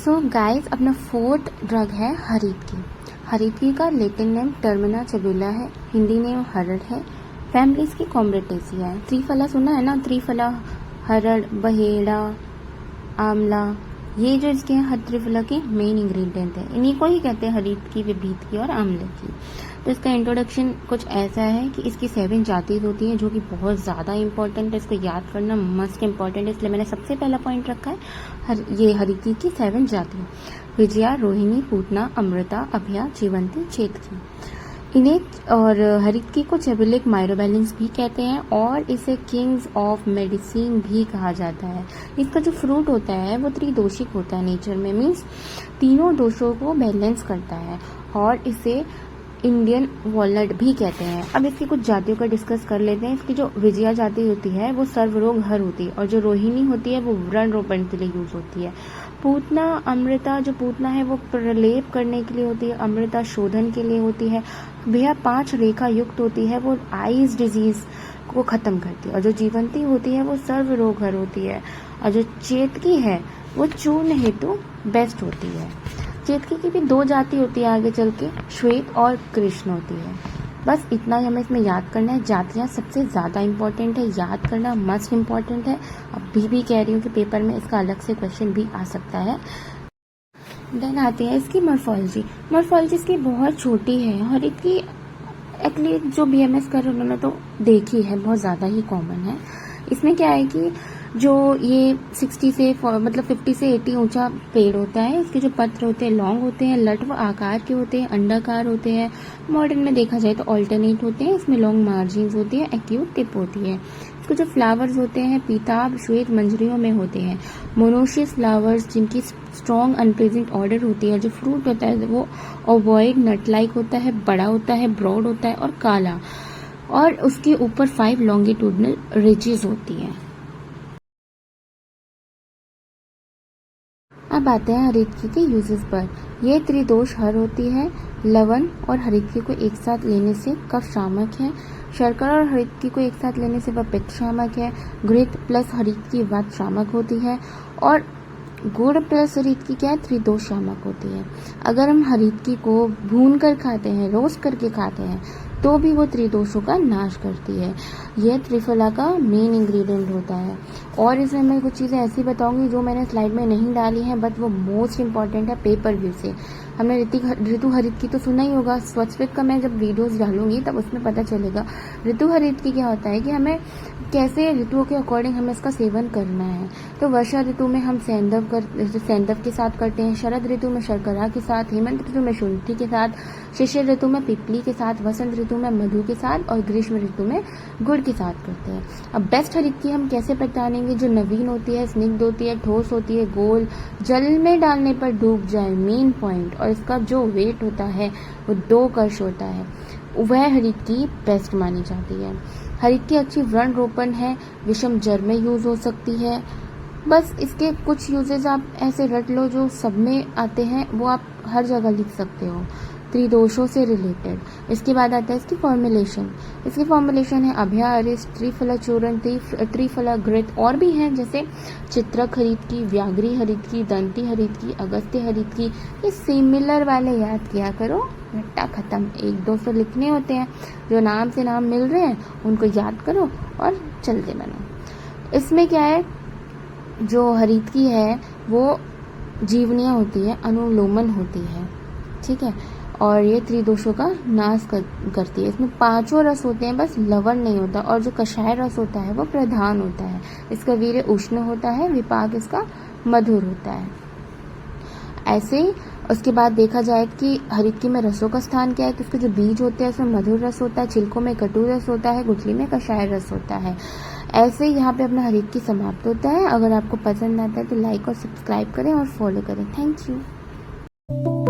So guys, अपना fourth drug है हरीतकी। हरीतकी का लैटिन नेम टर्मिना चेबुला है, हिंदी नेम हरड़ है। फैमिली इसकी कॉम्ब्रेटेसिया है। त्रिफला सुना है ना, त्रिफला, हरड़, बहेड़ा, आंवला, ये जो इसके हैं त्रिफला के मेन इंग्रेडिएंट है। इन्हीं को ही कहते हैं हरीतकी, विभीतकी और आंवले की। तो इसका इंट्रोडक्शन कुछ ऐसा है कि इसकी 7 जाति होती हैं, जो कि बहुत ज़्यादा इंपॉर्टेंट है। इसको याद करना मस्ट इंपॉर्टेंट है, इसलिए मैंने सबसे पहला पॉइंट रखा है ये हरीतकी की 7 जाति: विजया, रोहिणी, पूतना, अमृता, अभया, जीवंती, चेतकी। इन्हें और हरीतकी को चेबुलिक माइरोबैलेंस भी कहते हैं और इसे किंग्स ऑफ मेडिसिन भी कहा जाता है। इसका जो फ्रूट होता है वो त्रिदोषिक होता है नेचर में, मीन्स तीनों दोषों को बैलेंस करता है, और इसे इंडियन वॉलनट भी कहते हैं। अब इसकी कुछ जातियों का डिस्कस कर लेते हैं। इसकी जो विजया जाति होती है वो सर्वरोग हर होती है, और जो रोहिणी होती है वो व्रण रोपण के लिए यूज होती है। पूतना, अमृता, जो पूतना है वो प्रलेप करने के लिए होती है, अमृता शोधन के लिए होती है। भैया 5 रेखा युक्त होती है, वो आइज डिजीज को खत्म करती है। और जो जीवंती होती है वो सर्व रोग हर होती है। और जो चेतकी है वो चूर्ण हेतु बेस्ट होती है। चेतकी की भी 2 जाति होती है आगे चल के, श्वेत और कृष्ण होती है। बस इतना ही हमें इसमें याद करना है। जातियाँ सबसे ज़्यादा इंपॉर्टेंट है, याद करना मस्ट इम्पॉर्टेंट है। अभी भी कह रही हूँ कि पेपर में इसका अलग से क्वेश्चन भी आ सकता है। देन आती है इसकी मॉर्फोलॉजी। मॉर्फोलॉजी इसकी बहुत छोटी है, और इसकी एक्चुअली जो BMS कर रहे हैं उन्होंने तो देखी है, बहुत ज़्यादा ही कॉमन है। इसमें क्या है कि जो ये 60 से मतलब 50 से 80 ऊंचा पेड़ होता है। इसके जो पत्र होते हैं लॉन्ग होते हैं, लटव आकार के होते हैं, अंडाकार होते हैं। मॉडर्न में देखा जाए तो ऑल्टरनेट होते हैं। इसमें लॉन्ग मार्जिन्स होती है, एक्यूट टिप होती है। इसके जो फ्लावर्स होते हैं पीताभ श्वेत मंजरियों में होते हैं। मोनोशियस फ्लावर्स जिनकी स्ट्रॉन्ग अनप्रेजेंट ऑर्डर होती है। जो फ्रूट होता है वो ओवॉइड नट लाइक होता है, बड़ा होता है, ब्रॉड होता है और काला, और उसके ऊपर 5 लॉन्गिट्यूडनल रिजेस होती हैं। अब आते हैं हरीतकी के यूजेस पर। ये त्रिदोष हर होती है। लवण और हरीतकी को एक साथ लेने से कफ शामक है। शर्करा और हरीतकी को एक साथ लेने से वह पित्त शामक है। घृत प्लस हरीतकी वात शामक होती है, और गुड़ प्लस हरीतकी क्या है, त्रिदोष शामक होती है। अगर हम हरीतकी को भून कर खाते हैं, रोस्ट करके खाते हैं, तो भी वो त्रिदोषों का नाश करती है। यह त्रिफला का मेन इंग्रेडिएंट होता है। और इसमें मैं कुछ चीज़ें ऐसी बताऊंगी जो मैंने स्लाइड में नहीं डाली हैं, बट वो मोस्ट इंपॉर्टेंट है पेपर व्यू से। हमने ऋतु हरीतकी तो सुना ही होगा। स्वच्छविक का मैं जब वीडियोस डालूंगी तब उसमें पता चलेगा। ऋतु हरीतकी क्या होता है कि हमें कैसे ऋतुओं के अकॉर्डिंग हमें इसका सेवन करना है। तो वर्षा ऋतु में हम सेंधव के साथ करते हैं, शरद ऋतु में शर्करा के साथ, हेमंत ऋतु में शुंठी के साथ, शिशिर ऋतु में पिपली के साथ, वसंत ऋतु में मधु के साथ, और ग्रीष्म ऋतु में गुड़ के साथ करते हैं। अब बेस्ट हरीतकी हम कैसे पहचानेंगे? जो नवीन होती है, स्निग्ध होती है, ठोस होती है, गोल, जल में डालने पर डूब जाए, मेन पॉइंट, और इसका जो वेट होता है वो 2 कश होता है, वह हरीतकी बेस्ट मानी जाती है। हरीतकी अच्छी व्रण रोपण है, विषम जर में यूज हो सकती है। बस इसके कुछ यूजेस आप ऐसे रट लो जो सब में आते हैं, वो आप हर जगह लिख सकते हो त्रिदोषों से रिलेटेड। इसके बाद आता है इसकी फॉर्मुलेशन। इसकी फॉर्मुलेशन है अभया अरिष्ट, त्रिफला चूर्ण, त्रिफला घृत, और भी हैं जैसे चित्रक हरीतकी, व्याघ्री हरीतकी, दंती हरीतकी, अगस्त्य हरीतकी। ये सिमिलर वाले याद किया करो, रट्टा खत्म। 1-2 लिखने होते हैं, जो नाम से नाम मिल रहे हैं उनको याद करो और चलते बनो। इसमें क्या है, जो हरीतकी है वो जीवनिया होती है, अनुलोमन होती है, ठीक है, और ये त्रिदोषों का नाश करती है। इसमें 5 रस होते हैं, बस लवण नहीं होता, और जो कषाय रस होता है वो प्रधान होता है। इसका वीर्य उष्ण होता है, विपाक इसका मधुर होता है। ऐसे ही उसके बाद देखा जाए कि हरीतकी में रसों का स्थान क्या है, तो उसके जो बीज होते हैं उसमें मधुर रस होता है, छिलकों में कटु रस होता है, गुठली में कषाय रस होता है। ऐसे ही यहाँ पे अपना हरीतकी समाप्त होता है। अगर आपको पसंद आता है तो लाइक और सब्सक्राइब करें और फॉलो करें। Thank you.